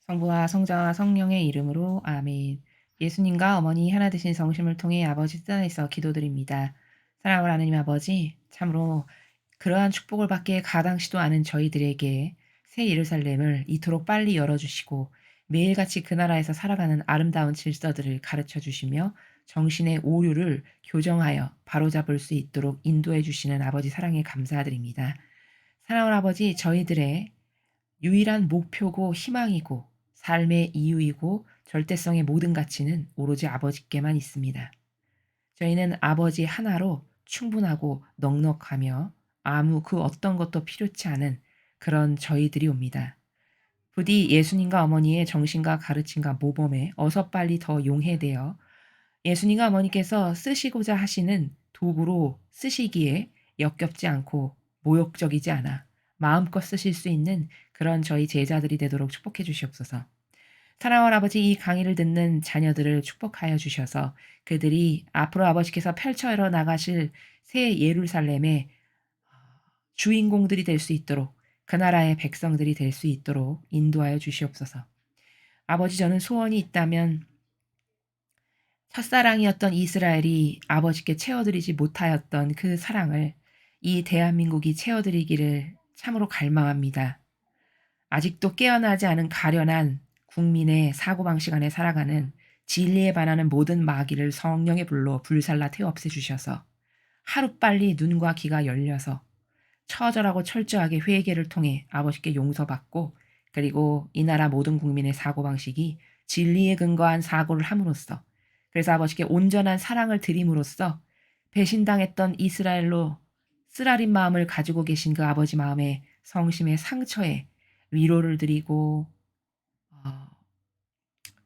성부와 성자와 성령의 이름으로 아멘. 예수님과 어머니 하나 되신 성심을 통해 아버지 뜻 안에서 기도드립니다. 사랑하는 하나님 아버지, 참으로 그러한 축복을 받기에 가당치도 않은 저희들에게 새 예루살렘을 이토록 빨리 열어주시고 매일같이 그 나라에서 살아가는 아름다운 질서들을 가르쳐 주시며 정신의 오류를 교정하여 바로잡을 수 있도록 인도해 주시는 아버지 사랑에 감사드립니다. 사랑하는 아버지, 저희들의 유일한 목표고 희망이고 삶의 이유이고 절대성의 모든 가치는 오로지 아버지께만 있습니다. 저희는 아버지 하나로 충분하고 넉넉하며 아무 그 어떤 것도 필요치 않은 그런 저희들이 옵니다. 부디 예수님과 어머니의 정신과 가르침과 모범에 어서 빨리 더 용해되어 예수님과 어머니께서 쓰시고자 하시는 도구로 쓰시기에 역겹지 않고 모욕적이지 않아 마음껏 쓰실 수 있는 그런 저희 제자들이 되도록 축복해 주시옵소서. 사랑하는 아버지, 이 강의를 듣는 자녀들을 축복하여 주셔서 그들이 앞으로 아버지께서 펼쳐 나가실 새 예루살렘의 주인공들이 될 수 있도록 그 나라의 백성들이 될 수 있도록 인도하여 주시옵소서. 아버지, 저는 소원이 있다면 첫사랑이었던 이스라엘이 아버지께 채워드리지 못하였던 그 사랑을 이 대한민국이 채워드리기를 참으로 갈망합니다. 아직도 깨어나지 않은 가련한 국민의 사고방식 안에 살아가는 진리에 반하는 모든 마귀를 성령의 불로 불살라 태워 없애주셔서 하루빨리 눈과 귀가 열려서 처절하고 철저하게 회개를 통해 아버지께 용서받고 그리고 이 나라 모든 국민의 사고방식이 진리에 근거한 사고를 함으로써 그래서 아버지께 온전한 사랑을 드림으로써 배신당했던 이스라엘로 쓰라린 마음을 가지고 계신 그 아버지 마음의 성심의 상처에 위로를 드리고 어,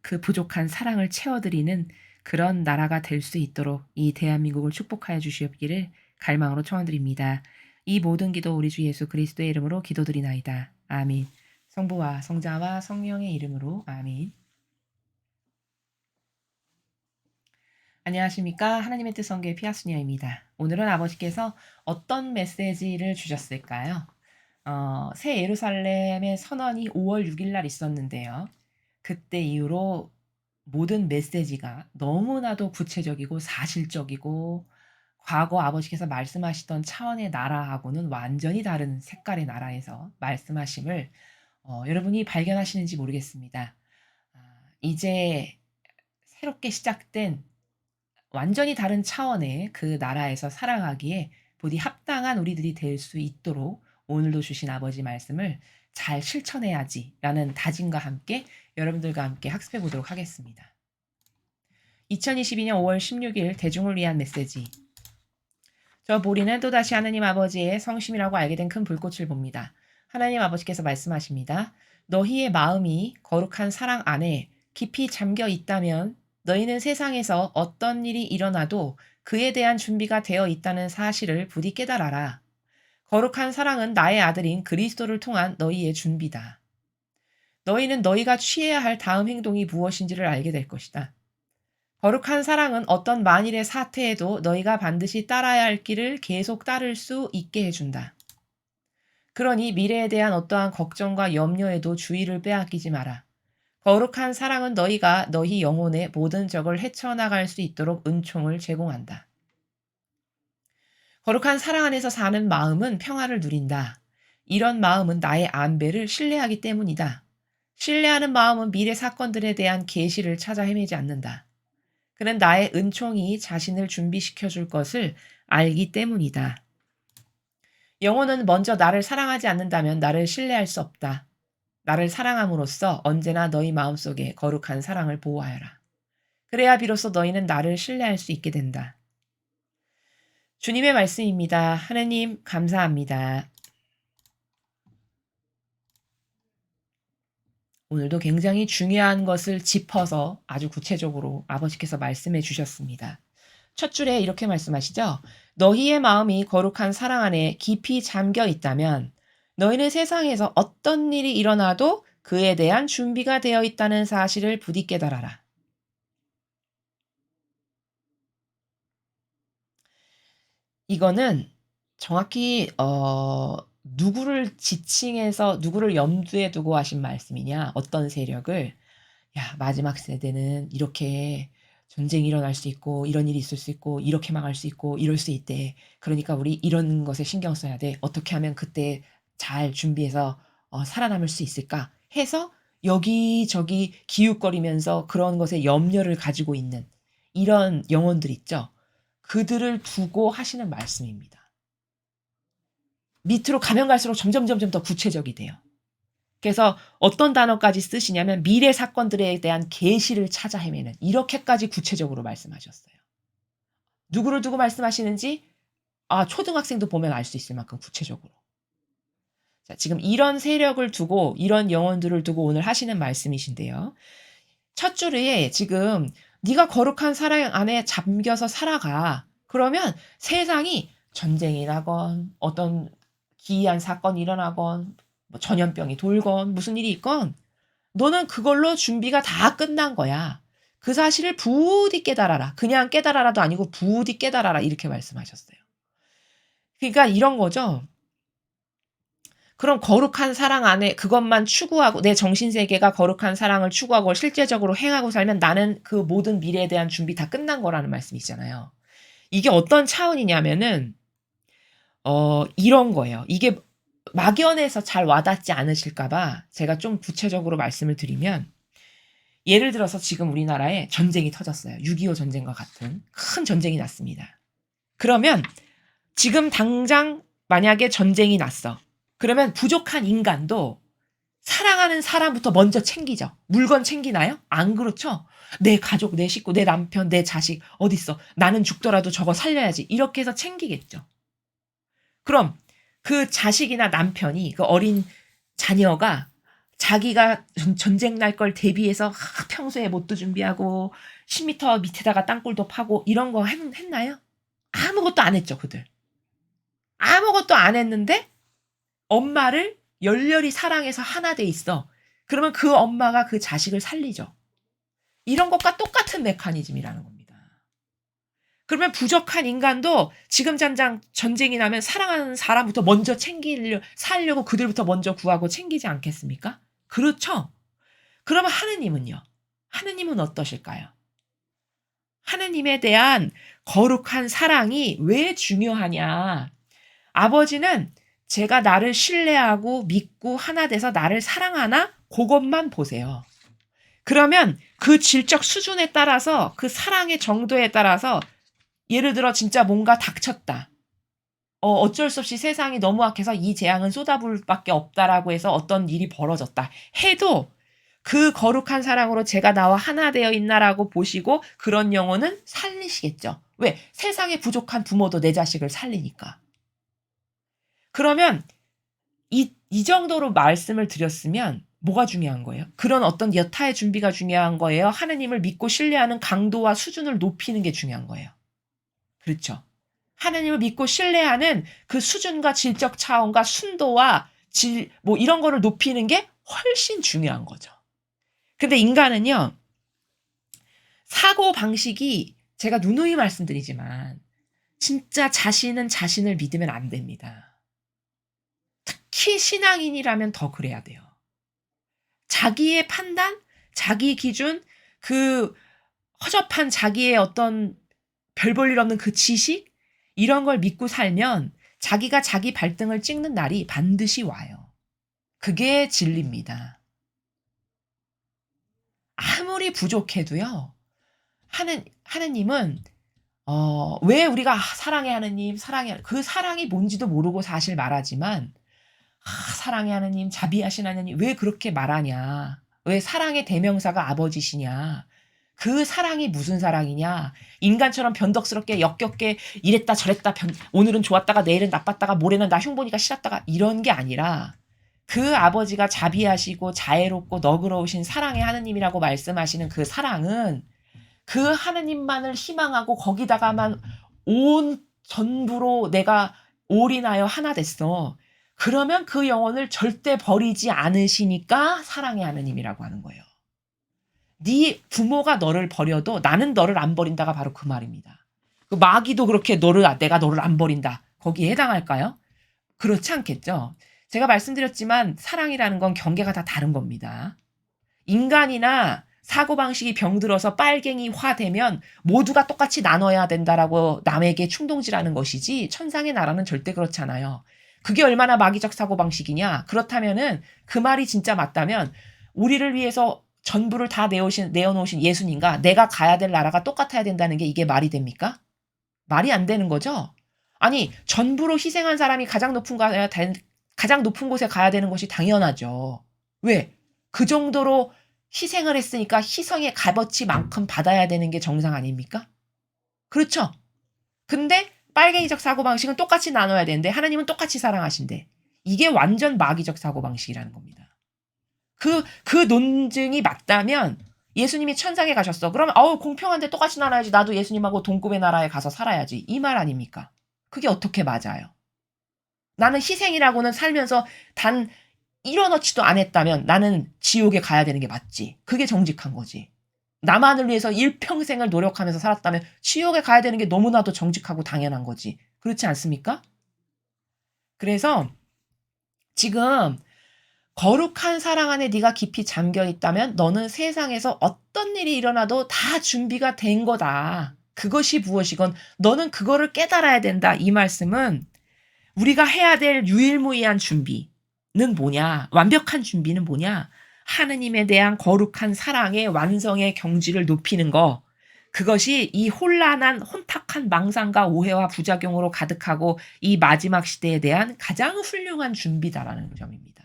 그 부족한 사랑을 채워드리는 그런 나라가 될 수 있도록 이 대한민국을 축복하여 주시옵기를 갈망으로 청원드립니다. 이 모든 기도 우리 주 예수 그리스도의 이름으로 기도드리나이다. 아멘. 성부와 성자와 성령의 이름으로 아멘. 안녕하십니까. 하나님의 뜻 성교의 피아수니아입니다. 오늘은 아버지께서 어떤 메시지를 주셨을까요? 새 예루살렘의 선언이 5월 6일 날 있었는데요. 그때 이후로 모든 메시지가 너무나도 구체적이고 사실적이고 과거 아버지께서 말씀하시던 차원의 나라하고는 완전히 다른 색깔의 나라에서 말씀하심을 여러분이 발견하시는지 모르겠습니다. 이제 새롭게 시작된 완전히 다른 차원의 그 나라에서 살아가기에 부디 합당한 우리들이 될 수 있도록 오늘도 주신 아버지 말씀을 잘 실천해야지라는 다짐과 함께 여러분들과 함께 학습해 보도록 하겠습니다. 2022년 5월 16일 대중을 위한 메시지. 저 보리는 또다시 하나님 아버지의 성심이라고 알게 된 큰 불꽃을 봅니다. 하나님 아버지께서 말씀하십니다. 너희의 마음이 거룩한 사랑 안에 깊이 잠겨 있다면 너희는 세상에서 어떤 일이 일어나도 그에 대한 준비가 되어 있다는 사실을 부디 깨달아라. 거룩한 사랑은 나의 아들인 그리스도를 통한 너희의 준비다. 너희는 너희가 취해야 할 다음 행동이 무엇인지를 알게 될 것이다. 거룩한 사랑은 어떤 만일의 사태에도 너희가 반드시 따라야 할 길을 계속 따를 수 있게 해준다. 그러니 미래에 대한 어떠한 걱정과 염려에도 주의를 빼앗기지 마라. 거룩한 사랑은 너희가 너희 영혼의 모든 적을 헤쳐나갈 수 있도록 은총을 제공한다. 거룩한 사랑 안에서 사는 마음은 평화를 누린다. 이런 마음은 나의 안배를 신뢰하기 때문이다. 신뢰하는 마음은 미래 사건들에 대한 계시를 찾아 헤매지 않는다. 그는 나의 은총이 자신을 준비시켜 줄 것을 알기 때문이다. 영혼은 먼저 나를 사랑하지 않는다면 나를 신뢰할 수 없다. 나를 사랑함으로써 언제나 너희 마음속에 거룩한 사랑을 보호하여라. 그래야 비로소 너희는 나를 신뢰할 수 있게 된다. 주님의 말씀입니다. 하느님 감사합니다. 오늘도 굉장히 중요한 것을 짚어서 아주 구체적으로 아버지께서 말씀해 주셨습니다. 첫 줄에 이렇게 말씀하시죠. 너희의 마음이 거룩한 사랑 안에 깊이 잠겨 있다면 너희는 세상에서 어떤 일이 일어나도 그에 대한 준비가 되어 있다는 사실을 부디 깨달아라. 이거는 정확히 누구를 지칭해서 누구를 염두에 두고 하신 말씀이냐? 어떤 세력을? 야, 마지막 세대는 이렇게 전쟁이 일어날 수 있고 이런 일이 있을 수 있고 이렇게 망할 수 있고 이럴 수 있대. 그러니까 우리 이런 것에 신경 써야 돼. 어떻게 하면 그때 잘 준비해서 살아남을 수 있을까? 해서 여기저기 기웃거리면서 그런 것에 염려를 가지고 있는 이런 영혼들 있죠. 그들을 두고 하시는 말씀입니다. 밑으로 가면 갈수록 점점 더 구체적이 돼요. 그래서 어떤 단어까지 쓰시냐면 미래 사건들에 대한 계시를 찾아 헤매는 이렇게까지 구체적으로 말씀하셨어요. 누구를 두고 말씀하시는지 초등학생도 보면 알 수 있을 만큼 구체적으로. 자, 지금 이런 세력을 두고 이런 영혼들을 두고 오늘 하시는 말씀이신데요. 첫 줄에 지금 네가 거룩한 사랑 안에 잠겨서 살아가. 그러면 세상이 전쟁이 나건 어떤 기이한 사건이 일어나건 뭐 전염병이 돌건 무슨 일이 있건 너는 그걸로 준비가 다 끝난 거야. 그 사실을 부디 깨달아라. 그냥 깨달아라도 아니고 부디 깨달아라. 이렇게 말씀하셨어요. 그러니까 이런 거죠. 그럼 거룩한 사랑 안에 그것만 추구하고 내 정신세계가 거룩한 사랑을 추구하고 실제적으로 행하고 살면 나는 그 모든 미래에 대한 준비 다 끝난 거라는 말씀이잖아요. 이게 어떤 차원이냐면은 이런 거예요. 이게 막연해서 잘 와닿지 않으실까 봐 제가 좀 구체적으로 말씀을 드리면 예를 들어서 지금 우리나라에 전쟁이 터졌어요. 6.25 전쟁과 같은 큰 전쟁이 났습니다. 그러면 지금 당장 만약에 전쟁이 났어. 그러면 부족한 인간도 사랑하는 사람부터 먼저 챙기죠. 물건 챙기나요? 안 그렇죠? 내 가족, 내 식구, 내 남편, 내 자식 어딨어? 나는 죽더라도 저거 살려야지. 이렇게 해서 챙기겠죠. 그럼 그 자식이나 남편이 그 어린 자녀가 자기가 전쟁 날 걸 대비해서 평소에 뭣도 준비하고 10m 밑에다가 땅굴도 파고 이런 거 했나요? 아무것도 안 했죠, 그들. 아무것도 안 했는데 엄마를 열렬히 사랑해서 하나 돼 있어. 그러면 그 엄마가 그 자식을 살리죠. 이런 것과 똑같은 메커니즘이라는 겁니다. 그러면 부족한 인간도 지금 당장 전쟁이 나면 사랑하는 사람부터 먼저 살려고 그들부터 먼저 구하고 챙기지 않겠습니까? 그렇죠? 그러면 하느님은요? 하느님은 어떠실까요? 하느님에 대한 거룩한 사랑이 왜 중요하냐? 아버지는 제가 나를 신뢰하고 믿고 하나 돼서 나를 사랑하나? 그것만 보세요. 그러면 그 질적 수준에 따라서 그 사랑의 정도에 따라서 예를 들어 진짜 뭔가 닥쳤다. 어쩔 수 없이 세상이 너무 악해서 이 재앙은 쏟아부을 밖에 없다라고 해서 어떤 일이 벌어졌다. 해도 그 거룩한 사랑으로 제가 나와 하나 되어 있나라고 보시고 그런 영혼은 살리시겠죠. 왜? 세상에 부족한 부모도 내 자식을 살리니까. 그러면 이 정도로 말씀을 드렸으면 뭐가 중요한 거예요? 그런 어떤 여타의 준비가 중요한 거예요? 하느님을 믿고 신뢰하는 강도와 수준을 높이는 게 중요한 거예요. 그렇죠. 하느님을 믿고 신뢰하는 그 수준과 질적 차원과 순도와 이런 거를 높이는 게 훨씬 중요한 거죠. 근데 인간은요, 사고 방식이 제가 누누이 말씀드리지만 진짜 자신은 자신을 믿으면 안 됩니다. 특히 신앙인이라면 더 그래야 돼요. 자기의 판단, 자기 기준, 그 허접한 자기의 어떤 별 볼 일 없는 그 지식 이런 걸 믿고 살면 자기가 자기 발등을 찍는 날이 반드시 와요. 그게 진리입니다. 아무리 부족해도요. 하느님은 왜 우리가 사랑의 하느님, 그 사랑이 뭔지도 모르고 사실 말하지만 사랑의 하느님, 자비하신 하느님 왜 그렇게 말하냐? 왜 사랑의 대명사가 아버지시냐? 그 사랑이 무슨 사랑이냐? 인간처럼 변덕스럽게 역겹게 이랬다 저랬다 오늘은 좋았다가 내일은 나빴다가 모레는 나 흉보니까 싫었다가 이런 게 아니라 그 아버지가 자비하시고 자애롭고 너그러우신 사랑의 하느님이라고 말씀하시는 그 사랑은 그 하느님만을 희망하고 거기다가만 온 전부로 내가 올인하여 하나 됐어. 그러면 그 영혼을 절대 버리지 않으시니까 사랑의 하느님이라고 하는 거예요. 네 부모가 너를 버려도 나는 너를 안 버린다가 바로 그 말입니다. 그 마귀도 그렇게 내가 너를 안 버린다. 거기에 해당할까요? 그렇지 않겠죠. 제가 말씀드렸지만 사랑이라는 건 경계가 다 다른 겁니다. 인간이나 사고방식이 병들어서 빨갱이화 되면 모두가 똑같이 나눠야 된다라고 남에게 충동질하는 것이지 천상의 나라는 절대 그렇지 않아요. 그게 얼마나 마귀적 사고방식이냐. 그렇다면은 그 말이 진짜 맞다면 우리를 위해서 전부를 다 내어놓으신 예수님과 내가 가야 될 나라가 똑같아야 된다는 게 이게 말이 됩니까? 말이 안 되는 거죠. 아니 전부로 희생한 사람이 가장 높은 곳에 가야 되는 것이 당연하죠. 왜? 그 정도로 희생을 했으니까 희생의 값어치만큼 받아야 되는 게 정상 아닙니까? 그렇죠? 근데 빨갱이적 사고방식은 똑같이 나눠야 되는데 하나님은 똑같이 사랑하신대. 이게 완전 마귀적 사고방식이라는 겁니다. 그 논증이 맞다면 예수님이 천상에 가셨어. 그러면 공평한데 똑같이 나눠야지. 나도 예수님하고 동급의 나라에 가서 살아야지. 이 말 아닙니까? 그게 어떻게 맞아요? 나는 희생이라고는 살면서 단 1원어치도 안 했다면 나는 지옥에 가야 되는 게 맞지. 그게 정직한 거지. 나만을 위해서 일평생을 노력하면서 살았다면 지옥에 가야 되는 게 너무나도 정직하고 당연한 거지. 그렇지 않습니까? 그래서 지금 거룩한 사랑 안에 네가 깊이 잠겨 있다면 너는 세상에서 어떤 일이 일어나도 다 준비가 된 거다. 그것이 무엇이건 너는 그거를 깨달아야 된다. 이 말씀은 우리가 해야 될 유일무이한 준비는 뭐냐? 완벽한 준비는 뭐냐? 하느님에 대한 거룩한 사랑의 완성의 경지를 높이는 거. 그것이 이 혼란한 혼탁한 망상과 오해와 부작용으로 가득하고 이 마지막 시대에 대한 가장 훌륭한 준비다라는 점입니다.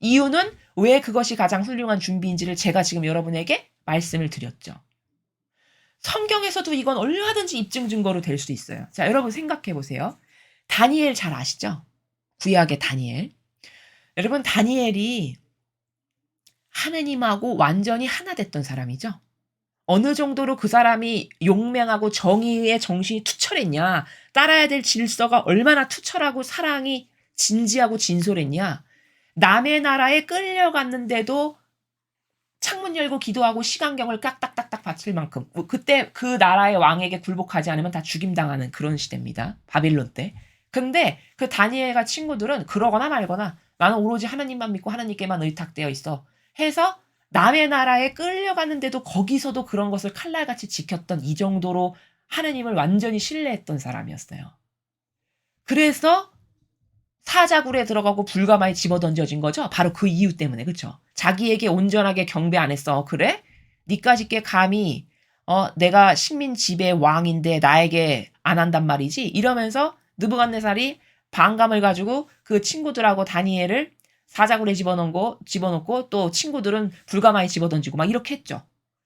이유는 왜 그것이 가장 훌륭한 준비인지를 제가 지금 여러분에게 말씀을 드렸죠. 성경에서도 이건 얼마든지 입증 증거로 될 수 있어요. 자, 여러분 생각해 보세요. 다니엘 잘 아시죠? 구약의 다니엘. 여러분 다니엘이 하느님하고 완전히 하나 됐던 사람이죠. 어느 정도로 그 사람이 용맹하고 정의의 정신이 투철했냐. 따라야 될 질서가 얼마나 투철하고 사랑이 진지하고 진솔했냐. 남의 나라에 끌려갔는데도 창문 열고 기도하고 시간경을 깍딱딱딱 바칠 만큼 그때 그 나라의 왕에게 굴복하지 않으면 다 죽임당하는 그런 시대입니다. 바빌론 때. 근데 그 다니엘과 친구들은 그러거나 말거나 나는 오로지 하나님만 믿고 하나님께만 의탁되어 있어 해서 남의 나라에 끌려갔는데도 거기서도 그런 것을 칼날같이 지켰던 이 정도로 하나님을 완전히 신뢰했던 사람이었어요. 그래서 사자굴에 들어가고 불가마에 집어던져진 거죠. 바로 그 이유 때문에. 그렇죠? 자기에게 온전하게 경배 안 했어. 그래? 니까짓게 감히 내가 식민 지배 왕인데 나에게 안 한단 말이지? 이러면서 느부갓네살이 반감을 가지고 그 친구들하고 다니엘을 사자굴에 집어넣고 또 친구들은 불가마에 집어던지고 막 이렇게 했죠.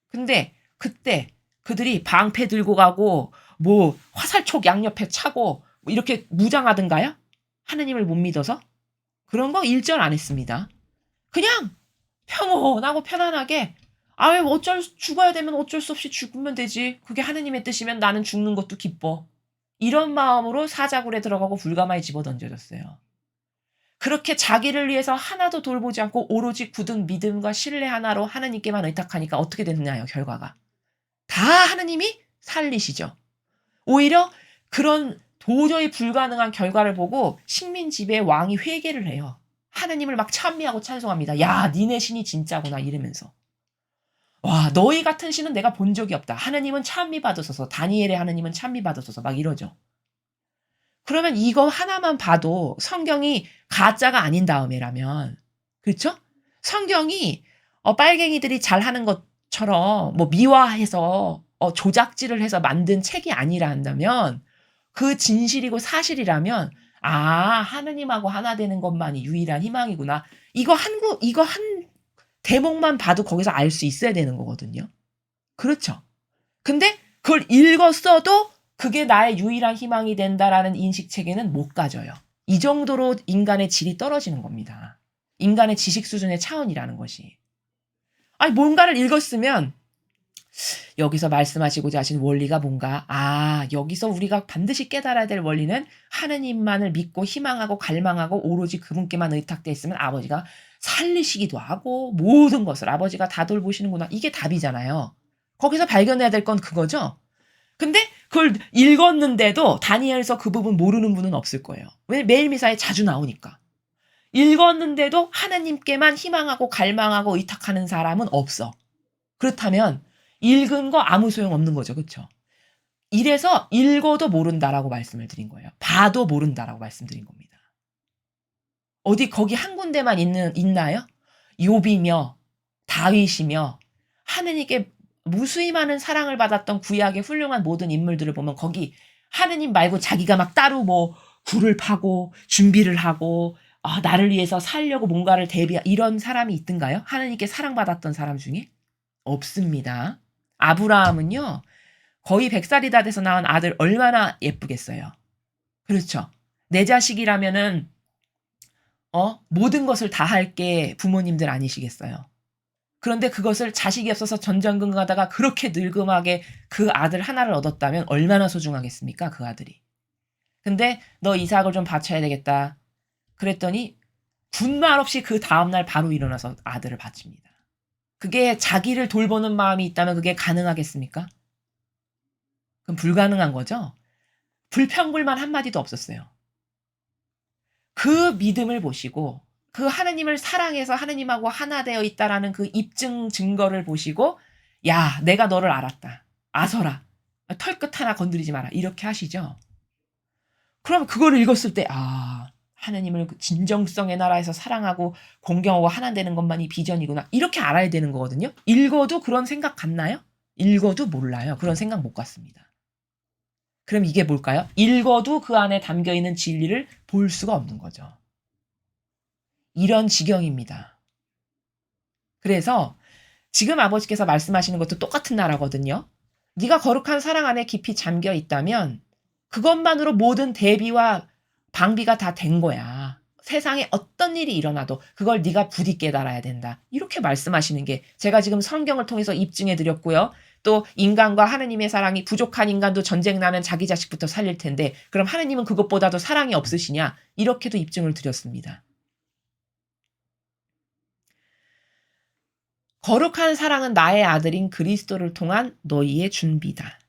근데 그때 그들이 방패 들고 가고 뭐 화살촉 양옆에 차고 뭐 이렇게 무장하던가요? 하느님을 못 믿어서? 그런 거 일절 안 했습니다. 그냥 평온하고 편안하게 죽어야 되면 어쩔 수 없이 죽으면 되지. 그게 하느님의 뜻이면 나는 죽는 것도 기뻐. 이런 마음으로 사자굴에 들어가고 불가마에 집어던져졌어요. 그렇게 자기를 위해서 하나도 돌보지 않고 오로지 굳은 믿음과 신뢰 하나로 하느님께만 의탁하니까 어떻게 됐나요, 결과가? 다 하느님이 살리시죠. 오히려 그런 도저히 불가능한 결과를 보고 식민 지배 왕이 회개를 해요. 하느님을 막 찬미하고 찬송합니다. 야, 니네 신이 진짜구나 이러면서. 와, 너희 같은 신은 내가 본 적이 없다. 하느님은 찬미 받으소서. 다니엘의 하느님은 찬미 받으소서. 막 이러죠. 그러면 이거 하나만 봐도 성경이 가짜가 아닌 다음에라면, 그렇죠? 성경이 빨갱이들이 잘하는 것처럼 뭐 미화해서 조작질을 해서 만든 책이 아니라 한다면 그 진실이고 사실이라면 하느님하고 하나 되는 것만이 유일한 희망이구나. 이거 한 대목만 봐도 거기서 알 수 있어야 되는 거거든요. 그렇죠? 근데 그걸 읽었어도 그게 나의 유일한 희망이 된다라는 인식 체계는 못 가져요. 이 정도로 인간의 질이 떨어지는 겁니다. 인간의 지식 수준의 차원이라는 것이. 뭔가를 읽었으면 여기서 말씀하시고자 하신 원리가 뭔가? 여기서 우리가 반드시 깨달아야 될 원리는 하느님만을 믿고 희망하고 갈망하고 오로지 그분께만 의탁되어 있으면 아버지가 살리시기도 하고 모든 것을 아버지가 다 돌보시는구나. 이게 답이잖아요. 거기서 발견해야 될 건 그거죠. 근데 그걸 읽었는데도 다니엘서 그 부분 모르는 분은 없을 거예요. 왜? 매일 미사에 자주 나오니까. 읽었는데도 하나님께만 희망하고 갈망하고 의탁하는 사람은 없어. 그렇다면 읽은 거 아무 소용 없는 거죠. 그렇죠? 이래서 읽어도 모른다라고 말씀을 드린 거예요. 봐도 모른다라고 말씀드린 겁니다. 어디 거기 한 군데만 있나요? 욥이며 다윗이며 하느님께 무수히 많은 사랑을 받았던 구약의 훌륭한 모든 인물들을 보면 거기 하느님 말고 자기가 막 따로 뭐 굴을 파고 준비를 하고 나를 위해서 살려고 뭔가를 이런 사람이 있던가요? 하느님께 사랑받았던 사람 중에? 없습니다. 아브라함은요. 거의 100살이 다 돼서 낳은 아들 얼마나 예쁘겠어요. 그렇죠. 내 자식이라면은 모든 것을 다 할게 부모님들 아니시겠어요. 그런데 그것을 자식이 없어서 전전긍긍하다가 그렇게 늙음하게 그 아들 하나를 얻었다면 얼마나 소중하겠습니까? 그 아들이. 근데 너 이삭을 좀 바쳐야 되겠다. 그랬더니 군말 없이 그 다음날 바로 일어나서 아들을 바칩니다. 그게 자기를 돌보는 마음이 있다면 그게 가능하겠습니까? 그럼 불가능한 거죠? 불평불만 한마디도 없었어요. 그 믿음을 보시고 그 하나님을 사랑해서 하나님하고 하나 되어 있다라는 그 입증 증거를 보시고 야 내가 너를 알았다. 아서라. 털끝 하나 건드리지 마라. 이렇게 하시죠. 그럼 그거를 읽었을 때 하나님을 진정성의 나라에서 사랑하고 공경하고 하나 되는 것만이 비전이구나. 이렇게 알아야 되는 거거든요. 읽어도 그런 생각 같나요? 읽어도 몰라요. 그런 생각 못 갖습니다. 그럼 이게 뭘까요? 읽어도 그 안에 담겨있는 진리를 볼 수가 없는 거죠. 이런 지경입니다. 그래서 지금 아버지께서 말씀하시는 것도 똑같은 나라거든요. 네가 거룩한 사랑 안에 깊이 잠겨 있다면 그것만으로 모든 대비와 방비가 다 된 거야. 세상에 어떤 일이 일어나도 그걸 네가 부디 깨달아야 된다. 이렇게 말씀하시는 게 제가 지금 성경을 통해서 입증해 드렸고요. 또 인간과 하느님의 사랑이 부족한 인간도 전쟁 나면 자기 자식부터 살릴 텐데 그럼 하느님은 그것보다도 사랑이 없으시냐? 이렇게도 입증을 드렸습니다. 거룩한 사랑은 나의 아들인 그리스도를 통한 너희의 준비다.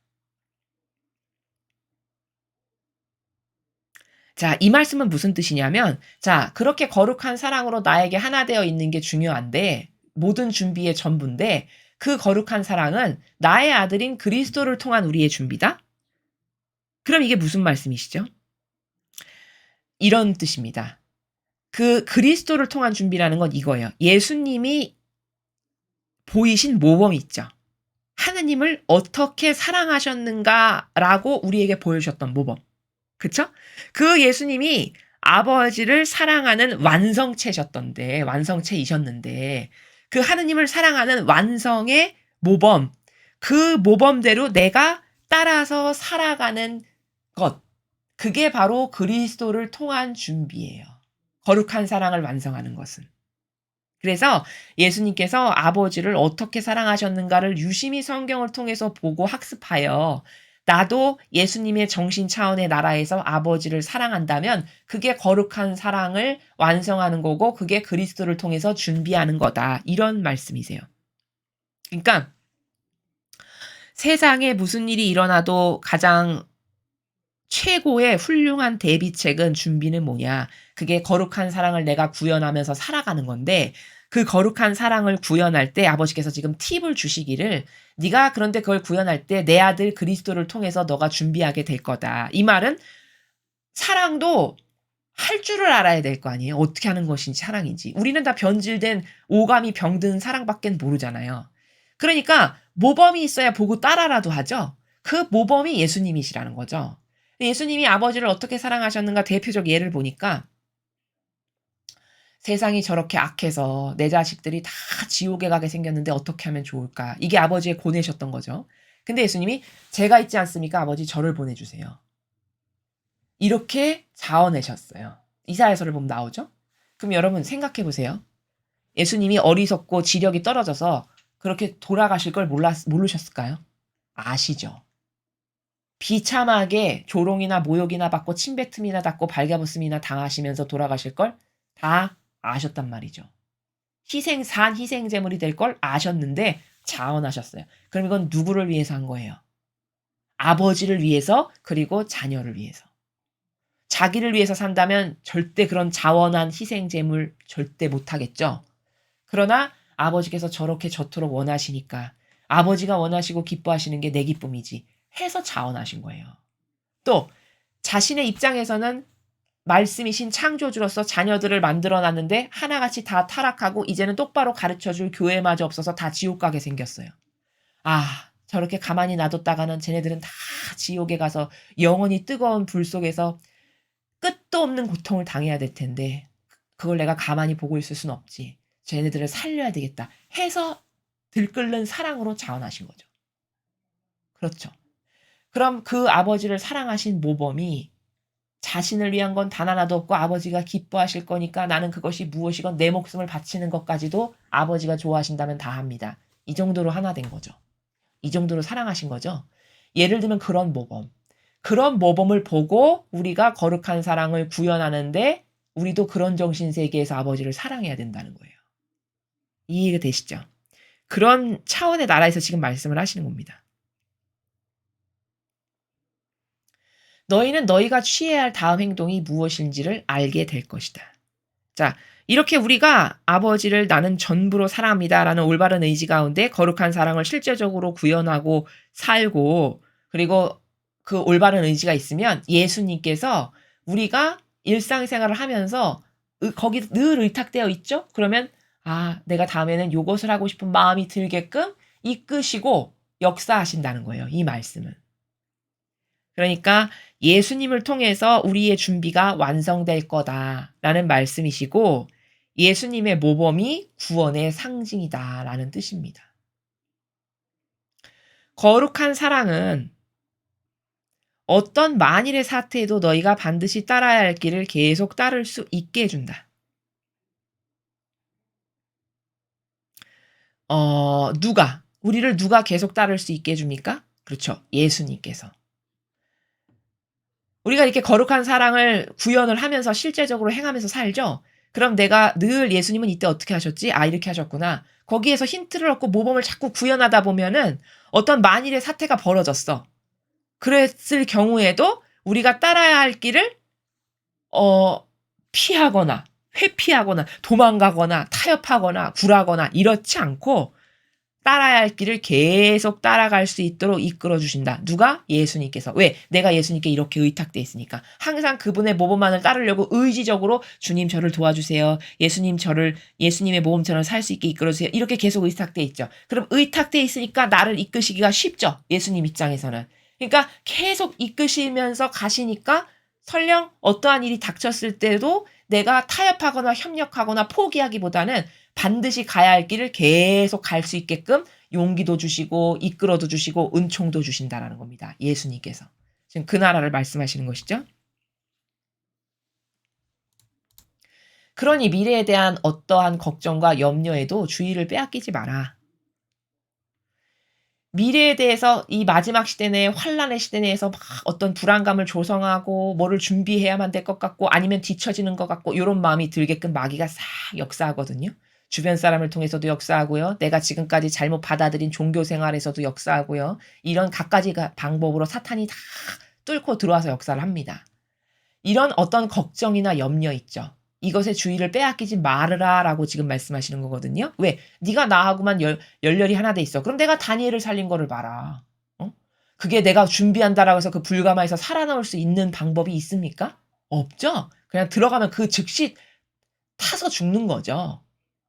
자, 이 말씀은 무슨 뜻이냐면, 자, 그렇게 거룩한 사랑으로 나에게 하나 되어 있는 게 중요한데, 모든 준비의 전부인데, 그 거룩한 사랑은 나의 아들인 그리스도를 통한 우리의 준비다? 그럼 이게 무슨 말씀이시죠? 이런 뜻입니다. 그 그리스도를 통한 준비라는 건 이거예요. 예수님이 보이신 모범 있죠. 하느님을 어떻게 사랑하셨는가라고 우리에게 보여주셨던 모범. 그쵸? 그 예수님이 아버지를 사랑하는 완성체셨던데, 완성체이셨는데, 그 하느님을 사랑하는 완성의 모범, 그 모범대로 내가 따라서 살아가는 것, 그게 바로 그리스도를 통한 준비예요. 거룩한 사랑을 완성하는 것은. 그래서 예수님께서 아버지를 어떻게 사랑하셨는가를 유심히 성경을 통해서 보고 학습하여 나도 예수님의 정신 차원의 나라에서 아버지를 사랑한다면 그게 거룩한 사랑을 완성하는 거고 그게 그리스도를 통해서 준비하는 거다. 이런 말씀이세요. 그러니까 세상에 무슨 일이 일어나도 가장 최고의 훌륭한 대비책은 준비는 뭐냐? 그게 거룩한 사랑을 내가 구현하면서 살아가는 건데 그 거룩한 사랑을 구현할 때 아버지께서 지금 팁을 주시기를 네가 그런데 그걸 구현할 때 내 아들 그리스도를 통해서 너가 준비하게 될 거다. 이 말은 사랑도 할 줄을 알아야 될 거 아니에요. 어떻게 하는 것인지 사랑인지. 우리는 다 변질된 오감이 병든 사랑밖에 모르잖아요. 그러니까 모범이 있어야 보고 따라라도 하죠. 그 모범이 예수님이시라는 거죠. 예수님이 아버지를 어떻게 사랑하셨는가 대표적 예를 보니까 세상이 저렇게 악해서 내 자식들이 다 지옥에 가게 생겼는데 어떻게 하면 좋을까? 이게 아버지의 고뇌셨던 거죠. 근데 예수님이 제가 있지 않습니까? 아버지 저를 보내주세요. 이렇게 자원내셨어요. 이사야서를 보면 나오죠? 그럼 여러분 생각해 보세요. 예수님이 어리석고 지력이 떨어져서 그렇게 돌아가실 걸 모르셨을까요? 아시죠? 비참하게 조롱이나 모욕이나 받고 침뱉음이나 받고 발가벗음이나 당하시면서 돌아가실 걸 다 아셨단 말이죠. 희생제물이 될 걸 아셨는데 자원하셨어요. 그럼 이건 누구를 위해서 한 거예요? 아버지를 위해서 그리고 자녀를 위해서. 자기를 위해서 산다면 절대 그런 자원한 희생 제물 절대 못 하겠죠. 그러나 아버지께서 저렇게 저토록 원하시니까 아버지가 원하시고 기뻐하시는 게 내 기쁨이지 해서 자원하신 거예요. 또 자신의 입장에서는 말씀이신 창조주로서 자녀들을 만들어 놨는데 하나같이 다 타락하고 이제는 똑바로 가르쳐줄 교회마저 없어서 다 지옥 가게 생겼어요. 아, 저렇게 가만히 놔뒀다가는 쟤네들은 다 지옥에 가서 영원히 뜨거운 불 속에서 끝도 없는 고통을 당해야 될 텐데 그걸 내가 가만히 보고 있을 순 없지. 쟤네들을 살려야 되겠다 해서 들끓는 사랑으로 자원하신 거죠. 그렇죠. 그럼 그 아버지를 사랑하신 모범이 자신을 위한 건 단 하나도 없고 아버지가 기뻐하실 거니까 나는 그것이 무엇이건 내 목숨을 바치는 것까지도 아버지가 좋아하신다면 다 합니다. 이 정도로 하나 된 거죠. 이 정도로 사랑하신 거죠. 예를 들면 그런 모범. 그런 모범을 보고 우리가 거룩한 사랑을 구현하는데 우리도 그런 정신세계에서 아버지를 사랑해야 된다는 거예요. 이해가 되시죠? 그런 차원의 나라에서 지금 말씀을 하시는 겁니다. 너희는 너희가 취해야 할 다음 행동이 무엇인지를 알게 될 것이다. 자, 이렇게 우리가 아버지를 나는 전부로 사랑합니다라는 올바른 의지 가운데 거룩한 사랑을 실제적으로 구현하고 살고 그리고 그 올바른 의지가 있으면 예수님께서 우리가 일상생활을 하면서 거기 늘 의탁되어 있죠? 그러면 아, 내가 다음에는 요것을 하고 싶은 마음이 들게끔 이끄시고 역사하신다는 거예요. 이 말씀은. 그러니까 예수님을 통해서 우리의 준비가 완성될 거다라는 말씀이시고 예수님의 모범이 구원의 상징이다라는 뜻입니다. 거룩한 사랑은 어떤 만일의 사태에도 너희가 반드시 따라야 할 길을 계속 따를 수 있게 해준다. 우리를 누가 계속 따를 수 있게 해줍니까? 그렇죠. 예수님께서. 우리가 이렇게 거룩한 사랑을 구현을 하면서 실제적으로 행하면서 살죠? 그럼 내가 늘 예수님은 이때 어떻게 하셨지? 아, 이렇게 하셨구나. 거기에서 힌트를 얻고 모범을 자꾸 구현하다 보면은 어떤 만일의 사태가 벌어졌어. 그랬을 경우에도 우리가 따라야 할 길을 피하거나 회피하거나 도망가거나 타협하거나 굴하거나 이렇지 않고 따라야 할 길을 계속 따라갈 수 있도록 이끌어 주신다. 누가? 예수님께서. 왜? 내가 예수님께 이렇게 의탁돼 있으니까. 항상 그분의 모범만을 따르려고 의지적으로 주님 저를 도와주세요. 예수님의 모범처럼 살 수 있게 이끌어 주세요. 이렇게 계속 의탁돼 있죠. 그럼 의탁돼 있으니까 나를 이끄시기가 쉽죠. 예수님 입장에서는. 그러니까 계속 이끄시면서 가시니까 설령 어떠한 일이 닥쳤을 때도 내가 타협하거나 협력하거나 포기하기보다는 반드시 가야 할 길을 계속 갈 수 있게끔 용기도 주시고 이끌어도 주시고 은총도 주신다라는 겁니다. 예수님께서. 지금 그 나라를 말씀하시는 것이죠. 그러니 미래에 대한 어떠한 걱정과 염려에도 주의를 빼앗기지 마라. 미래에 대해서 이 마지막 시대 내에 환란의 시대 내에서 막 어떤 불안감을 조성하고 뭐를 준비해야만 될 것 같고 아니면 뒤처지는 것 같고 이런 마음이 들게끔 마귀가 싹 역사하거든요. 주변 사람을 통해서도 역사하고요. 내가 지금까지 잘못 받아들인 종교 생활에서도 역사하고요. 이런 갖가지 방법으로 사탄이 다 뚫고 들어와서 역사를 합니다. 이런 어떤 걱정이나 염려 있죠. 이것에 주의를 빼앗기지 말으라라고 지금 말씀하시는 거거든요. 왜? 네가 나하고만 열렬히 하나 돼 있어. 그럼 내가 다니엘을 살린 거를 봐라. 그게 내가 준비한다라고 해서 그 불가마에서 살아남을 수 있는 방법이 있습니까? 없죠. 그냥 들어가면 그 즉시 타서 죽는 거죠.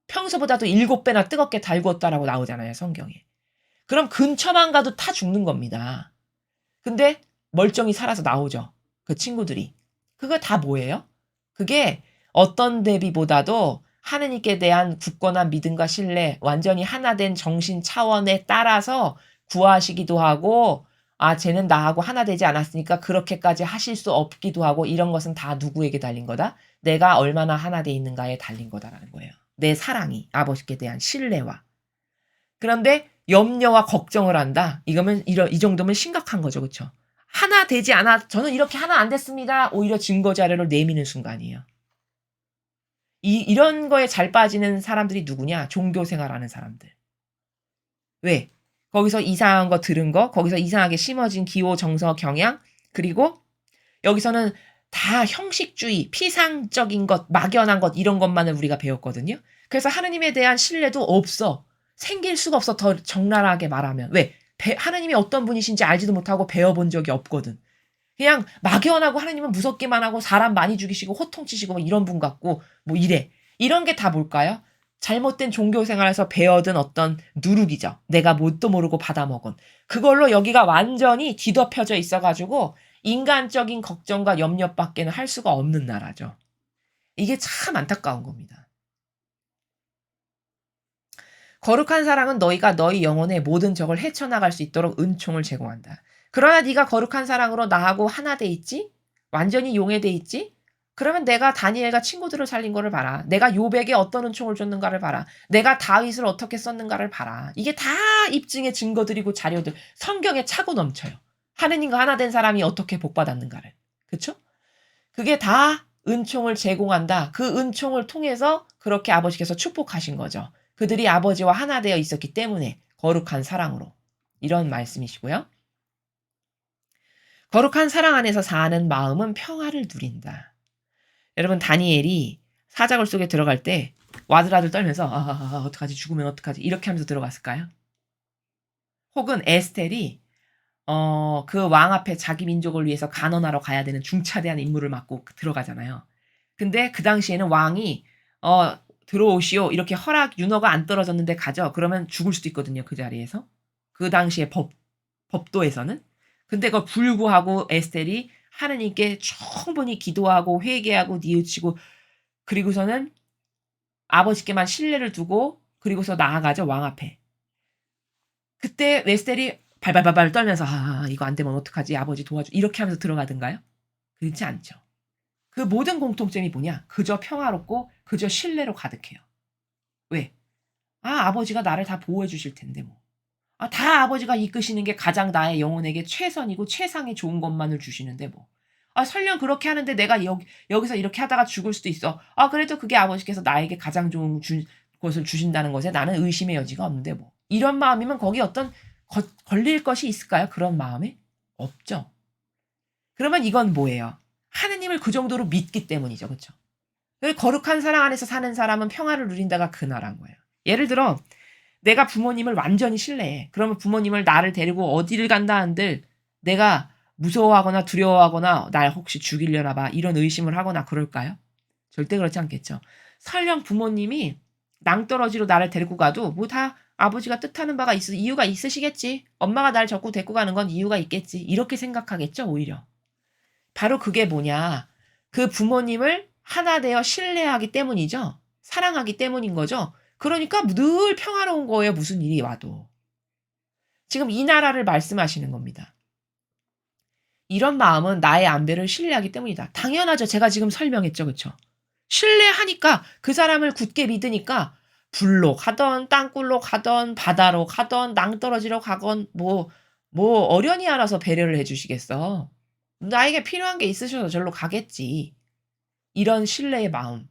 평소보다도 7배나 뜨겁게 달구었다라고 나오잖아요, 성경에. 그럼 근처만 가도 타 죽는 겁니다. 근데 멀쩡히 살아서 나오죠. 그 친구들이. 그거 다 뭐예요? 그게 어떤 대비보다도 하느님께 대한 굳건한 믿음과 신뢰, 완전히 하나된 정신 차원에 따라서 구하시기도 하고, 아, 쟤는 나하고 하나 되지 않았으니까 그렇게까지 하실 수 없기도 하고, 이런 것은 다 누구에게 달린 거다? 내가 얼마나 하나 돼 있는가에 달린 거다라는 거예요. 내 사랑이, 아버지께 대한 신뢰와. 그런데 염려와 걱정을 한다? 이 정도면 심각한 거죠. 그쵸? 하나 되지 않아, 저는 이렇게 하나 안 됐습니다. 오히려 증거 자료를 내미는 순간이에요. 이런 거에 잘 빠지는 사람들이 누구냐? 종교 생활하는 사람들. 왜? 거기서 이상한 거 들은 거, 거기서 이상하게 심어진 기호, 정서, 경향, 그리고 여기서는 다 형식주의, 피상적인 것, 막연한 것 이런 것만을 우리가 배웠거든요. 그래서 하느님에 대한 신뢰도 없어. 생길 수가 없어. 더 적나라하게 말하면. 왜? 하느님이 어떤 분이신지 알지도 못하고 배워본 적이 없거든. 그냥 막연하고 하느님은 무섭기만 하고 사람 많이 죽이시고 호통치시고 뭐 이런 분 같고 뭐 이래. 이런 게 다 뭘까요? 잘못된 종교 생활에서 배워든 어떤 누룩이죠. 내가 뭣도 모르고 받아먹은. 그걸로 여기가 완전히 뒤덮여져 있어가지고 인간적인 걱정과 염려밖에는 할 수가 없는 나라죠. 이게 참 안타까운 겁니다. 거룩한 사랑은 너희가 너희 영혼의 모든 적을 헤쳐나갈 수 있도록 은총을 제공한다. 그러나 네가 거룩한 사랑으로 나하고 하나 돼 있지? 완전히 용해돼 있지? 그러면 내가 다니엘과 친구들을 살린 거를 봐라. 내가 요백에 어떤 은총을 줬는가를 봐라. 내가 다윗을 어떻게 썼는가를 봐라. 이게 다 입증의 증거들이고 자료들. 성경에 차고 넘쳐요. 하느님과 하나 된 사람이 어떻게 복받았는가를. 그쵸? 그게 다 은총을 제공한다. 그 은총을 통해서 그렇게 아버지께서 축복하신 거죠. 그들이 아버지와 하나 되어 있었기 때문에 거룩한 사랑으로. 이런 말씀이시고요. 거룩한 사랑 안에서 사는 마음은 평화를 누린다. 여러분 다니엘이 사자굴 속에 들어갈 때 와들와들 떨면서 어떡하지 죽으면 어떡하지 이렇게 하면서 들어갔을까요? 혹은 에스텔이 그 왕 앞에 자기 민족을 위해서 간언하러 가야 되는 중차대한 임무를 맡고 들어가잖아요. 근데 그 당시에는 왕이 들어오시오 이렇게 허락 윤허가 안 떨어졌는데 가죠. 그러면 죽을 수도 있거든요. 그 자리에서. 그 당시에 법도에서는. 근데 그걸 불구하고 에스텔이 하느님께 충분히 기도하고 회개하고 뉘우치고 그리고서는 아버지께만 신뢰를 두고 그리고서 나아가죠. 왕 앞에. 그때 에스텔이 발발발발 떨면서 이거 안 되면 어떡하지? 아버지 도와줘. 이렇게 하면서 들어가든가요? 그렇지 않죠. 그 모든 공통점이 뭐냐? 그저 평화롭고 그저 신뢰로 가득해요. 왜? 아버지가 나를 다 보호해 주실 텐데 뭐. 다 아버지가 이끄시는 게 가장 나의 영혼에게 최선이고 최상의 좋은 것만을 주시는데 뭐. 설령 그렇게 하는데 내가 여기서 이렇게 하다가 죽을 수도 있어. 그래도 그게 아버지께서 나에게 가장 좋은 것을 주신다는 것에 나는 의심의 여지가 없는데 뭐. 이런 마음이면 거기 어떤 걸릴 것이 있을까요? 그런 마음에? 없죠. 그러면 이건 뭐예요? 하느님을 그 정도로 믿기 때문이죠. 그렇죠? 거룩한 사랑 안에서 사는 사람은 평화를 누린다가 그 나라인 거예요. 예를 들어 내가 부모님을 완전히 신뢰해. 그러면 부모님을 나를 데리고 어디를 간다 한들 내가 무서워하거나 두려워하거나 날 혹시 죽이려나 봐 이런 의심을 하거나 그럴까요? 절대 그렇지 않겠죠. 설령 부모님이 낭떠러지로 나를 데리고 가도 뭐 다 아버지가 뜻하는 바가 이유가 있으시겠지. 엄마가 날 자꾸 데리고 가는 건 이유가 있겠지. 이렇게 생각하겠죠, 오히려. 바로 그게 뭐냐. 그 부모님을 하나 되어 신뢰하기 때문이죠. 사랑하기 때문인 거죠. 그러니까 늘 평화로운 거예요. 무슨 일이 와도. 지금 이 나라를 말씀하시는 겁니다. 이런 마음은 나의 안배를 신뢰하기 때문이다. 당연하죠. 제가 지금 설명했죠. 그렇죠? 신뢰하니까 그 사람을 굳게 믿으니까 불로 가던 땅굴로 가던 바다로 가던 낭떠러지로 가건 뭐 어련히 알아서 배려를 해 주시겠어. 나에게 필요한 게 있으셔서 절로 가겠지. 이런 신뢰의 마음.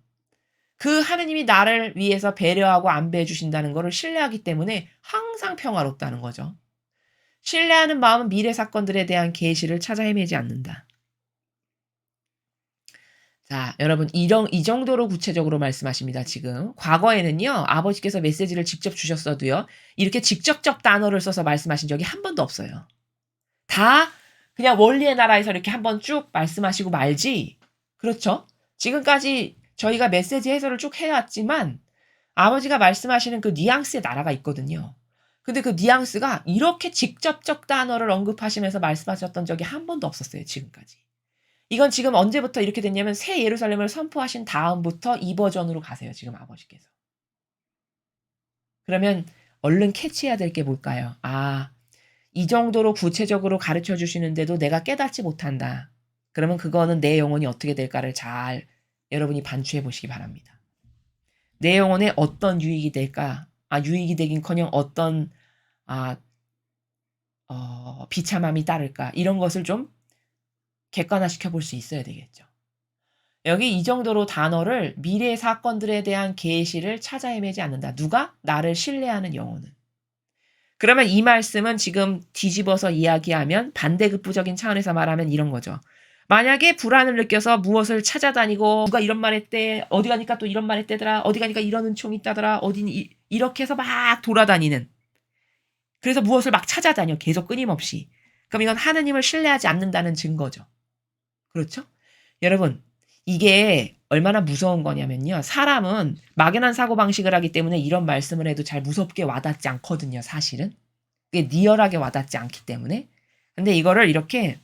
그 하느님이 나를 위해서 배려하고 안배해 주신다는 것을 신뢰하기 때문에 항상 평화롭다는 거죠. 신뢰하는 마음은 미래 사건들에 대한 계시를 찾아 헤매지 않는다. 자, 여러분 이 정도로 구체적으로 말씀하십니다. 지금. 과거에는요. 아버지께서 메시지를 직접 주셨어도요. 이렇게 직접적 단어를 써서 말씀하신 적이 한 번도 없어요. 다 그냥 원리의 나라에서 이렇게 한번 쭉 말씀하시고 말지. 그렇죠? 지금까지 저희가 메시지 해설을 쭉 해왔지만 아버지가 말씀하시는 그 뉘앙스의 나라가 있거든요. 근데 그 뉘앙스가 이렇게 직접적 단어를 언급하시면서 말씀하셨던 적이 한 번도 없었어요. 지금까지. 이건 지금 언제부터 이렇게 됐냐면 새 예루살렘을 선포하신 다음부터 이 버전으로 가세요. 지금 아버지께서. 그러면 얼른 캐치해야 될 게 뭘까요? 이 정도로 구체적으로 가르쳐 주시는데도 내가 깨닫지 못한다. 그러면 그거는 내 영혼이 어떻게 될까를 잘 여러분이 반추해 보시기 바랍니다. 내 영혼에 어떤 유익이 될까? 유익이 되긴커녕 어떤 비참함이 따를까? 이런 것을 좀 객관화시켜 볼 수 있어야 되겠죠. 여기 이 정도로 단어를 미래의 사건들에 대한 계시를 찾아 헤매지 않는다. 누가? 나를 신뢰하는 영혼은. 그러면 이 말씀은 지금 뒤집어서 이야기하면 반대급부적인 차원에서 말하면 이런 거죠. 만약에 불안을 느껴서 무엇을 찾아다니고 누가 이런 말 했대, 어디 가니까 또 이런 말 했대더라, 어디 가니까 이런 은총이 있다더라, 이렇게 해서 막 돌아다니는. 그래서 무엇을 막 찾아다녀, 계속 끊임없이. 그럼 이건 하느님을 신뢰하지 않는다는 증거죠. 그렇죠? 여러분, 이게 얼마나 무서운 거냐면요. 사람은 막연한 사고방식을 하기 때문에 이런 말씀을 해도 잘 무섭게 와닿지 않거든요, 사실은. 그게 리얼하게 와닿지 않기 때문에. 근데 이거를 이렇게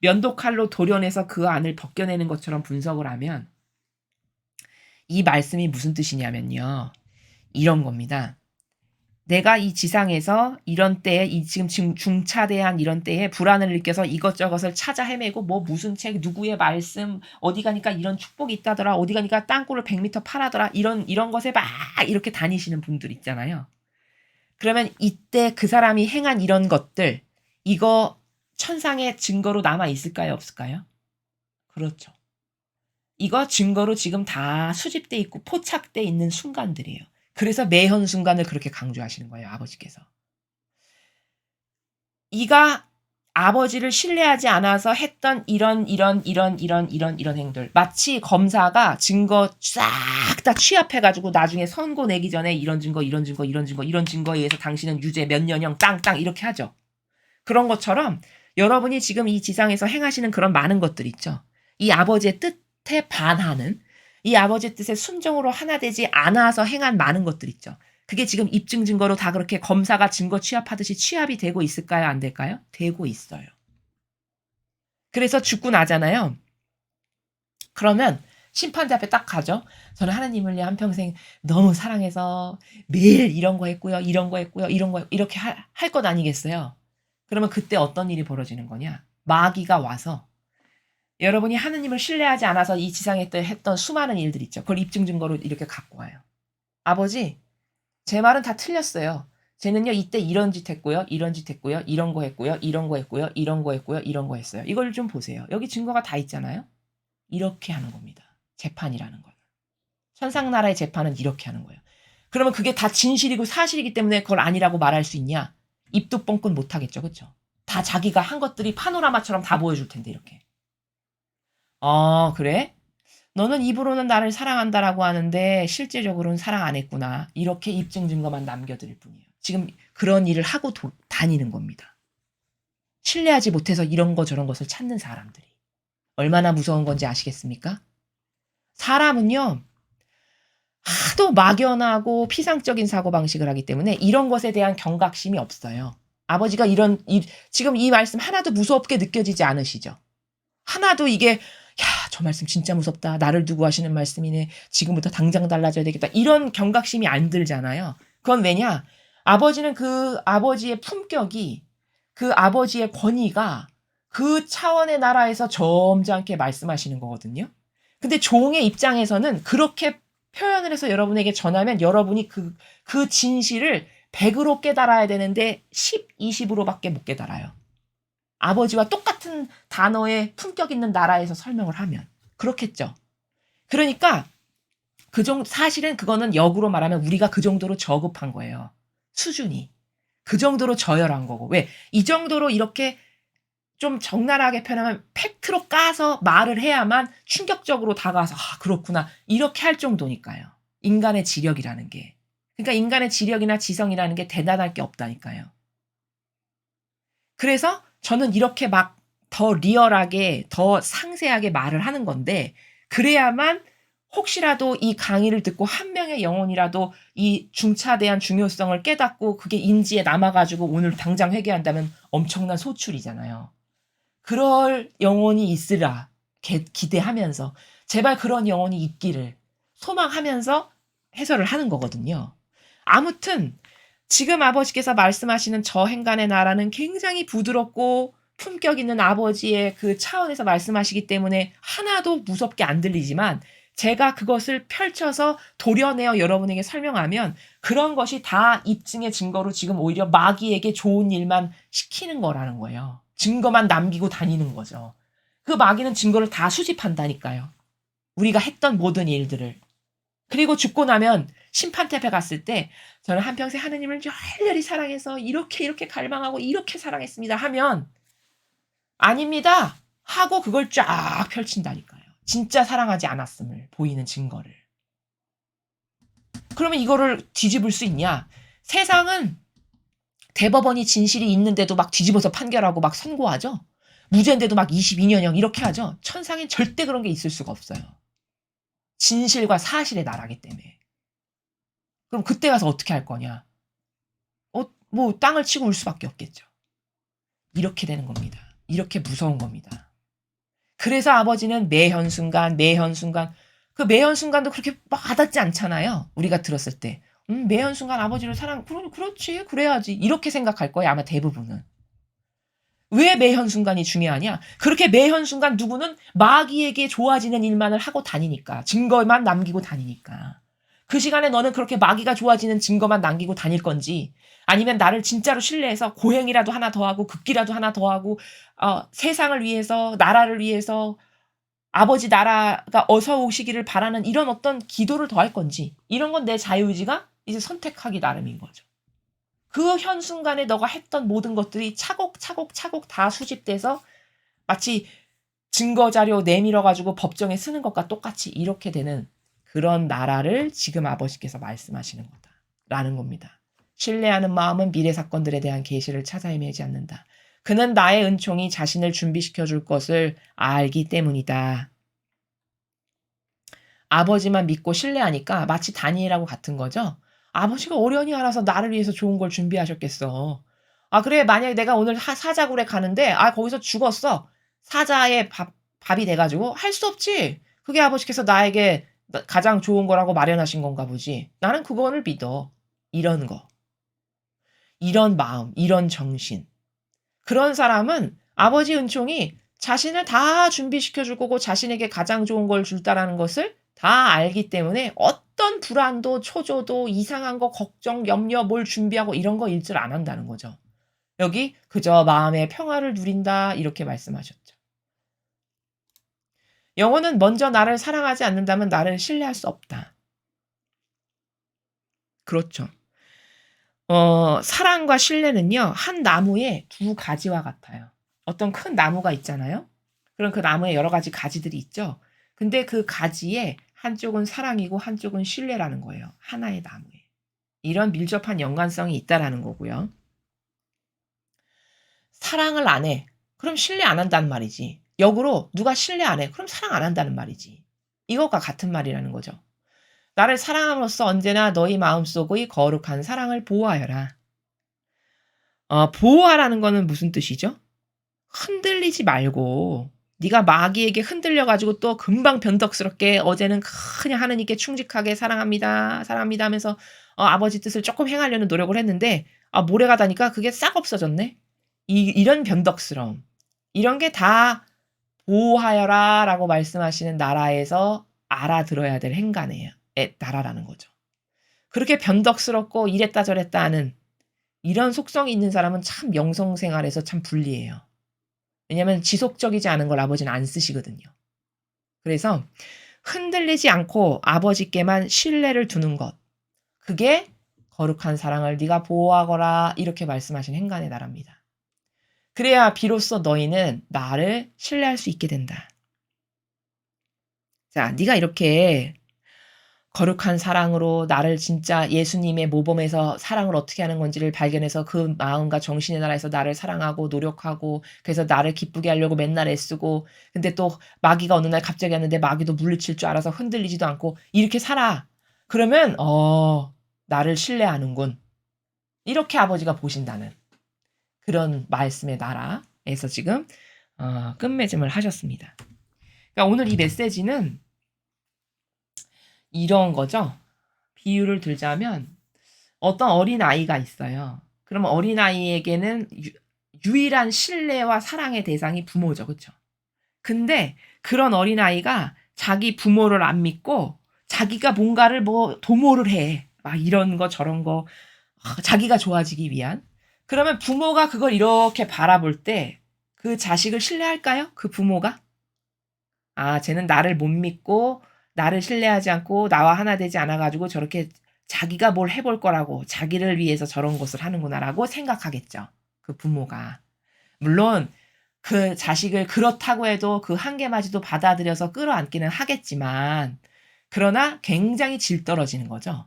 면도칼로 도려내서 그 안을 벗겨내는 것처럼 분석을 하면 이 말씀이 무슨 뜻이냐면요. 이런 겁니다. 내가 이 지상에서 이런 때에 지금 중차대한 이런 때에 불안을 느껴서 이것저것을 찾아 헤매고 뭐 무슨 책 누구의 말씀 어디 가니까 이런 축복이 있다더라 어디 가니까 땅굴을 100m 파라더라 이런 것에 막 이렇게 다니시는 분들 있잖아요. 그러면 이때 그 사람이 행한 이런 것들 이거 천상의 증거로 남아 있을까요 없을까요? 그렇죠. 이거 증거로 지금 다 수집돼 있고 포착돼 있는 순간들이에요. 그래서 매현 순간을 그렇게 강조하시는 거예요, 아버지께서. 이가 아버지를 신뢰하지 않아서 했던 이런 행들. 마치 검사가 증거 싹 다 취합해가지고 나중에 선고 내기 전에 이런 증거에 의해서 당신은 유죄 몇 년형 땅 이렇게 하죠. 그런 것처럼 여러분이 지금 이 지상에서 행하시는 그런 많은 것들 있죠. 이 아버지의 뜻에 반하는 이 아버지의 뜻에 순종으로 하나 되지 않아서 행한 많은 것들 있죠. 그게 지금 입증 증거로 다 그렇게 검사가 증거 취합하듯이 취합이 되고 있을까요? 안 될까요? 되고 있어요. 그래서 죽고 나잖아요. 그러면 심판대 앞에 딱 가죠. 저는 하나님을 한평생 너무 사랑해서 매일 이런 거 했고요. 이렇게 할 것 아니겠어요? 그러면 그때 어떤 일이 벌어지는 거냐? 마귀가 와서 여러분이 하느님을 신뢰하지 않아서 이 지상에 했던 수많은 일들 있죠. 그걸 입증 증거로 이렇게 갖고 와요. 아버지, 제 말은 다 틀렸어요. 쟤는요 이때 이런 짓 했고요. 이런 거 했고요. 이런 거 했어요. 이걸 좀 보세요. 여기 증거가 다 있잖아요. 이렇게 하는 겁니다. 재판이라는 건. 천상나라의 재판은 이렇게 하는 거예요. 그러면 그게 다 진실이고 사실이기 때문에 그걸 아니라고 말할 수 있냐? 입도 뻥끗 못하겠죠. 그렇죠? 다 자기가 한 것들이 파노라마처럼 다 보여줄 텐데 이렇게. 그래? 너는 입으로는 나를 사랑한다라고 하는데 실제적으로는 사랑 안 했구나. 이렇게 입증 증거만 남겨드릴 뿐이에요. 지금 그런 일을 하고 다니는 겁니다. 신뢰하지 못해서 이런 거 저런 것을 찾는 사람들이. 얼마나 무서운 건지 아시겠습니까? 사람은요. 하도 막연하고 피상적인 사고방식을 하기 때문에 이런 것에 대한 경각심이 없어요. 아버지가 지금 이 말씀 하나도 무섭게 느껴지지 않으시죠? 하나도 이게 저 말씀 진짜 무섭다. 나를 두고 하시는 말씀이네. 지금부터 당장 달라져야 되겠다. 이런 경각심이 안 들잖아요. 그건 왜냐? 아버지는 그 아버지의 품격이 그 아버지의 권위가 그 차원의 나라에서 점잖게 말씀하시는 거거든요. 근데 종의 입장에서는 그렇게 표현을 해서 여러분에게 전하면 여러분이 그 진실을 100으로 깨달아야 되는데 10, 20으로밖에 못 깨달아요. 아버지와 똑같은 단어의 품격 있는 나라에서 설명을 하면. 그렇겠죠. 그러니까 사실은 그거는 역으로 말하면 우리가 그 정도로 저급한 거예요. 수준이. 그 정도로 저열한 거고. 왜? 이 정도로 이렇게 좀 적나라하게 표현하면 팩트로 까서 말을 해야만 충격적으로 다가와서 그렇구나. 이렇게 할 정도니까요. 인간의 지력이라는 게. 그러니까 인간의 지력이나 지성이라는 게 대단할 게 없다니까요. 그래서 저는 이렇게 막 더 리얼하게 더 상세하게 말을 하는 건데 그래야만 혹시라도 이 강의를 듣고 한 명의 영혼이라도 이 중차대한 중요성을 깨닫고 그게 인지에 남아가지고 오늘 당장 회개한다면 엄청난 소출이잖아요. 그럴 영혼이 있으라 기대하면서 제발 그런 영혼이 있기를 소망하면서 해설을 하는 거거든요. 아무튼 지금 아버지께서 말씀하시는 저 행간의 나라는 굉장히 부드럽고 품격 있는 아버지의 그 차원에서 말씀하시기 때문에 하나도 무섭게 안 들리지만 제가 그것을 펼쳐서 도려내어 여러분에게 설명하면 그런 것이 다 입증의 증거로 지금 오히려 마귀에게 좋은 일만 시키는 거라는 거예요. 증거만 남기고 다니는 거죠. 그 마귀는 증거를 다 수집한다니까요. 우리가 했던 모든 일들을. 그리고 죽고 나면 심판대 앞에 갔을 때 저는 한평생 하느님을 열렬히 사랑해서 이렇게 갈망하고 이렇게 사랑했습니다 하면 아닙니다 하고 그걸 쫙 펼친다니까요. 진짜 사랑하지 않았음을 보이는 증거를. 그러면 이거를 뒤집을 수 있냐? 세상은 대법원이 진실이 있는데도 막 뒤집어서 판결하고 막 선고하죠. 무죄인데도 막 22년형 이렇게 하죠. 천상엔 절대 그런 게 있을 수가 없어요. 진실과 사실의 나라기 때문에. 그럼 그때 가서 어떻게 할 거냐? 뭐 땅을 치고 울 수밖에 없겠죠. 이렇게 되는 겁니다. 이렇게 무서운 겁니다. 그래서 아버지는 매현 순간 그 매현 순간도 그렇게 막 와닿지 않잖아요. 우리가 들었을 때. 매현 순간 아버지를 그렇지 그래야지 이렇게 생각할 거예요. 아마 대부분은. 왜 매현 순간이 중요하냐? 그렇게 매현 순간 누구는 마귀에게 좋아지는 일만을 하고 다니니까. 증거만 남기고 다니니까. 그 시간에 너는 그렇게 마귀가 좋아지는 증거만 남기고 다닐 건지 아니면 나를 진짜로 신뢰해서 고행이라도 하나 더 하고 극기라도 하나 더 하고 세상을 위해서 나라를 위해서 아버지 나라가 어서 오시기를 바라는 이런 어떤 기도를 더 할 건지 이런 건 내 자유의지가 이제 선택하기 나름인 거죠. 그 현 순간에 너가 했던 모든 것들이 차곡차곡 다 수집돼서 마치 증거자료 내밀어 가지고 법정에 쓰는 것과 똑같이 이렇게 되는 그런 나라를 지금 아버지께서 말씀하시는 거다라는 겁니다. 신뢰하는 마음은 미래 사건들에 대한 계시를 찾아 헤매지 않는다. 그는 나의 은총이 자신을 준비시켜 줄 것을 알기 때문이다. 아버지만 믿고 신뢰하니까 마치 다니엘하고 같은 거죠. 아버지가 어련히 알아서 나를 위해서 좋은 걸 준비하셨겠어. 그래 만약에 내가 오늘 사자굴에 가는데 거기서 죽었어. 사자의 밥이 돼가지고 할 수 없지. 그게 아버지께서 나에게 가장 좋은 거라고 마련하신 건가 보지. 나는 그거를 믿어. 이런 거. 이런 마음, 이런 정신. 그런 사람은 아버지 은총이 자신을 다 준비시켜 줄 거고 자신에게 가장 좋은 걸 줄다라는 것을 다 알기 때문에 어떤 불안도 초조도 이상한 거 걱정 염려 뭘 준비하고 이런 거 일절 안 한다는 거죠. 여기 그저 마음의 평화를 누린다 이렇게 말씀하셨죠. 영혼은 먼저 나를 사랑하지 않는다면 나를 신뢰할 수 없다. 그렇죠. 사랑과 신뢰는요. 한 나무의 두 가지와 같아요. 어떤 큰 나무가 있잖아요. 그럼 그 나무에 여러 가지 가지들이 있죠. 근데 그 가지에 한쪽은 사랑이고 한쪽은 신뢰라는 거예요. 하나의 나무에. 이런 밀접한 연관성이 있다라는 거고요. 사랑을 안 해. 그럼 신뢰 안 한다는 말이지. 역으로 누가 신뢰 안 해. 그럼 사랑 안 한다는 말이지. 이것과 같은 말이라는 거죠. 나를 사랑함으로써 언제나 너희 마음속의 거룩한 사랑을 보호하여라. 보호하라는 거는 무슨 뜻이죠? 흔들리지 말고 네가 마귀에게 흔들려 가지고 또 금방 변덕스럽게 어제는 그냥 하느님께 충직하게 사랑합니다, 사랑합니다 하면서 아버지 뜻을 조금 행하려는 노력을 했는데 모래가 다니까 그게 싹 없어졌네. 이런 변덕스러움. 이런 게 다 보호하여라라고 말씀하시는 나라에서 알아들어야 될 행간이에요. 나라라는 거죠. 그렇게 변덕스럽고 이랬다 저랬다 하는 이런 속성이 있는 사람은 참 영성 생활에서 참 불리해요. 왜냐하면 지속적이지 않은 걸 아버지는 안 쓰시거든요. 그래서 흔들리지 않고 아버지께만 신뢰를 두는 것. 그게 거룩한 사랑을 네가 보호하거라 이렇게 말씀하신 행간의 나라입니다. 그래야 비로소 너희는 나를 신뢰할 수 있게 된다. 자, 네가 이렇게 거룩한 사랑으로 나를 진짜 예수님의 모범에서 사랑을 어떻게 하는 건지를 발견해서 그 마음과 정신의 나라에서 나를 사랑하고 노력하고 그래서 나를 기쁘게 하려고 맨날 애쓰고 근데 또 마귀가 어느 날 갑자기 왔는데 마귀도 물리칠 줄 알아서 흔들리지도 않고 이렇게 살아. 그러면 나를 신뢰하는군. 이렇게 아버지가 보신다는 그런 말씀의 나라에서 지금 끝맺음을 하셨습니다. 그러니까 오늘 이 메시지는 이런 거죠. 비유를 들자면 어떤 어린아이가 있어요. 그러면 어린아이에게는 유일한 신뢰와 사랑의 대상이 부모죠. 그쵸? 근데 그런 어린아이가 자기 부모를 안 믿고 자기가 뭔가를 도모를 해. 막 이런 거 저런 거 자기가 좋아지기 위한. 그러면 부모가 그걸 이렇게 바라볼 때 그 자식을 신뢰할까요? 그 부모가? 쟤는 나를 못 믿고 나를 신뢰하지 않고 나와 하나 되지 않아 가지고 저렇게 자기가 뭘 해볼 거라고 자기를 위해서 저런 것을 하는구나라고 생각하겠죠. 그 부모가. 물론 그 자식을 그렇다고 해도 그 한계마저도 받아들여서 끌어안기는 하겠지만 그러나 굉장히 질 떨어지는 거죠.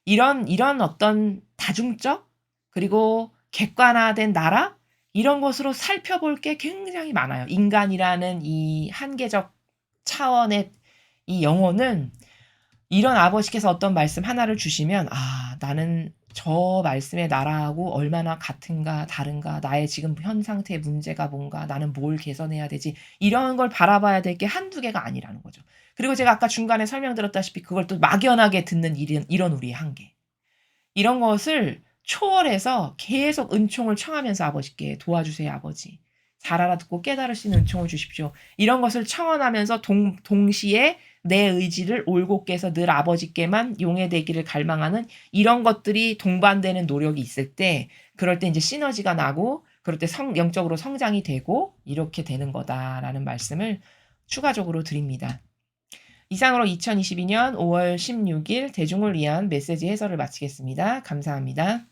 이런 어떤 다중적 그리고 객관화된 나라 이런 것으로 살펴볼 게 굉장히 많아요. 인간이라는 이 한계적 차원의 이 영혼은 이런 아버지께서 어떤 말씀 하나를 주시면 '아 나는 저 말씀의 나라하고 얼마나 같은가 다른가. 나의 지금 현 상태의 문제가 뭔가. 나는 뭘 개선해야 되지.' 이런 걸 바라봐야 될 게 한두 개가 아니라는 거죠. 그리고 제가 아까 중간에 설명드렸다시피 그걸 또 막연하게 듣는 이런 우리의 한계. 이런 것을 초월해서 계속 은총을 청하면서 아버지께 "도와주세요 아버지. 잘 알아듣고 깨달을 수 있는 은총을 주십시오." 이런 것을 청원하면서 동시에 내 의지를 올곧게 해서 늘 아버지께만 용해되기를 갈망하는 이런 것들이 동반되는 노력이 있을 때 그럴 때 인제 시너지가 나고 그럴 때 영적으로 성장이 되고 "이렇게 되는 거다."라는 말씀을 추가적으로 드립니다. 이상으로 2022년 5월 16일 대중을 위한 메시지 해설을 마치겠습니다. 감사합니다.